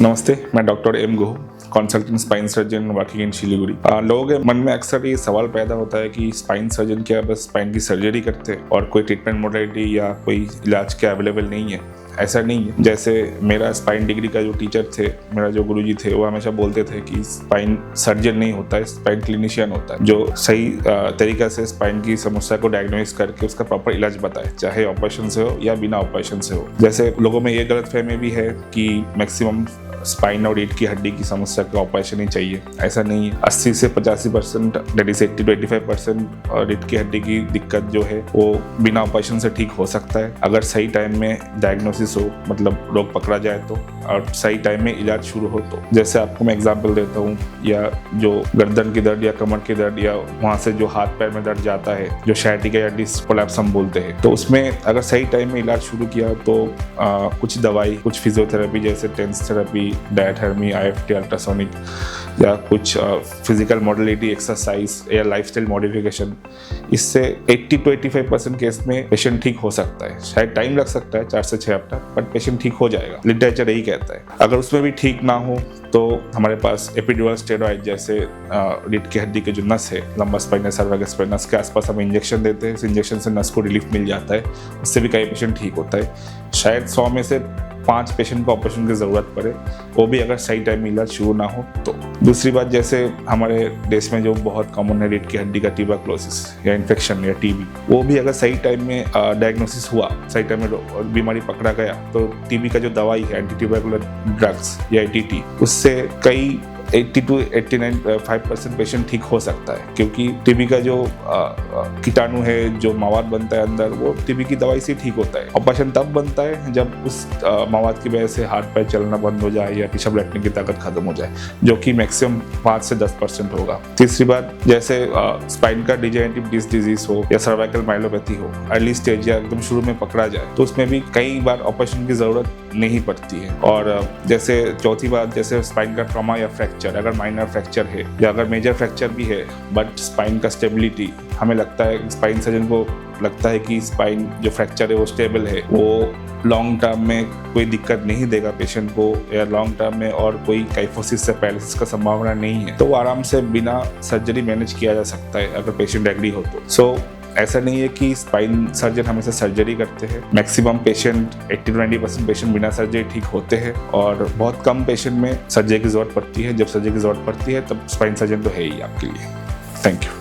नमस्ते, मैं doctor M Guha, consultant spine surgeon working in Siliguri. लोगों के मन में अक्सर ये सवाल पैदा होता है कि स्पाइन सर्जन क्या बस स्पाइन की सर्जरी करते हैं और कोई ट्रीटमेंट मोडेलिटी या कोई इलाज क्या अवेलेबल नहीं है। ऐसा नहीं है। जैसे मेरा स्पाइन डिग्री का जो टीचर थे, मेरा जो गुरुजी थे, वो हमेशा बोलते थे कि स्पाइन सर्जन नहीं होता है, स्पाइन क्लिनिशियन होता है, जो सही तरीका से स्पाइन की समस्या को डायग्नोस करके उसका प्रॉपर इलाज बताए, चाहे ऑपरेशन से हो या बिना ऑपरेशन से हो। जैसे लोगों में ये गलतफहमी भी है कि मैक्सिमम स्पाइन और रीढ़ की हड्डी की समस्या का ऑपरेशन ही चाहिए। ऐसा नहीं है। 80 से 85%, दैट इज 80 to 85% रीढ़ की हड्डी की दिक्कत जो है वो बिना ऑपरेशन से ठीक हो सकता है, अगर सही टाइम में डायग्नोसिस हो, मतलब रोग पकड़ा जाए तो, और सही टाइम में इलाज शुरू हो तो। जैसे आपको मैं एग्जांपल देता हूँ, या जो गर्दन की दर्द या कमर की दर्द या वहाँ से जो हाथ पैर में दर्द जाता है, जो sciatica या डिस्क कोलैप्स हम बोलते हैं, तो उसमें अगर सही टाइम में इलाज शुरू किया तो कुछ दवाई, कुछ फिजियोथेरेपी जैसे tense therapy, diathermy, IFT, ultrasonic, या कुछ फिजिकल मॉडलिटी एक्सरसाइज या लाइफस्टाइल मॉडिफिकेशन, इससे 80 to 85% केस में पेशेंट ठीक हो सकता है। शायद टाइम लग सकता है 4 से 6 हफ्ता, बट पेशेंट ठीक हो जाएगा। लिटरेचर यही कहता है। अगर उसमें भी ठीक ना हो तो हमारे पास एपिड्यूरल स्टेरॉइड जैसे रीढ़ की हड्डी के जो नस है, लंबा स्पाइन, सर्वाइकल स्पाइन, नस के आसपास हम इंजेक्शन देते हैं। इस इंजेक्शन से नस को रिलीफ मिल जाता है, उससे भी कई पेशेंट ठीक होता है। शायद 100 में से 5 पेशेंट को ऑपरेशन की ज़रूरत पड़े, वो भी अगर सही टाइम में इलाज शुरू ना हो तो। दूसरी बात, जैसे हमारे देश में जो बहुत कॉमन है रीढ़ की हड्डी का ट्यूबरक्लोसिस या इन्फेक्शन या टीबी, वो भी अगर सही टाइम में डायग्नोसिस हुआ, सही टाइम में बीमारी पकड़ा गया, तो टीबी का जो दवाई है, एंटी ट्यूबरकुलर ड्रग्स या ATT, उससे कई 80 to 85% पेशेंट ठीक हो सकता है, क्योंकि टीबी का जो कीटाणु है, जो मवाद बनता है अंदर, वो टीबी की दवाई से ठीक होता है। ऑपरेशन तब बनता है जब उस मवाद की वजह से हाथ पैर चलना बंद हो जाए या पेशाब बैठने की ताकत खत्म हो जाए, जो कि मैक्सिमम 5 से 10% होगा। तीसरी बात, जैसे स्पाइन का डिजेनरेटिव डिस्क डिजीज हो या सर्वाइकल माइलोपैथी हो, अर्ली स्टेज या एकदम शुरू में पकड़ा जाए, तो उसमें भी कई बार ऑपरेशन की जरूरत नहीं पड़ती है। और जैसे चौथी बात, जैसे स्पाइन का ट्रॉमा या फ्रैक्चर, अगर माइनर फ्रैक्चर है या अगर मेजर फ्रैक्चर भी है, बट स्पाइन का स्टेबिलिटी, हमें लगता है, स्पाइन सर्जन को लगता है कि स्पाइन जो फ्रैक्चर है वो स्टेबल है, वो लॉन्ग टर्म में कोई दिक्कत नहीं देगा पेशेंट को, या लॉन्ग टर्म में और कोई काइफोसिस या पैरालिसिस का संभावना नहीं है, तो वो आराम से बिना सर्जरी मैनेज किया जा सकता है अगर पेशेंट एग्री हो तो। सो ऐसा नहीं है कि स्पाइन सर्जन हमेशा सर्जरी करते हैं। मैक्सिमम पेशेंट 80 to 90% पेशेंट बिना सर्जरी ठीक होते हैं, और बहुत कम पेशेंट में सर्जरी की जरूरत पड़ती है। जब सर्जरी की जरूरत पड़ती है तब स्पाइन सर्जन तो है ही आपके लिए। Thank you.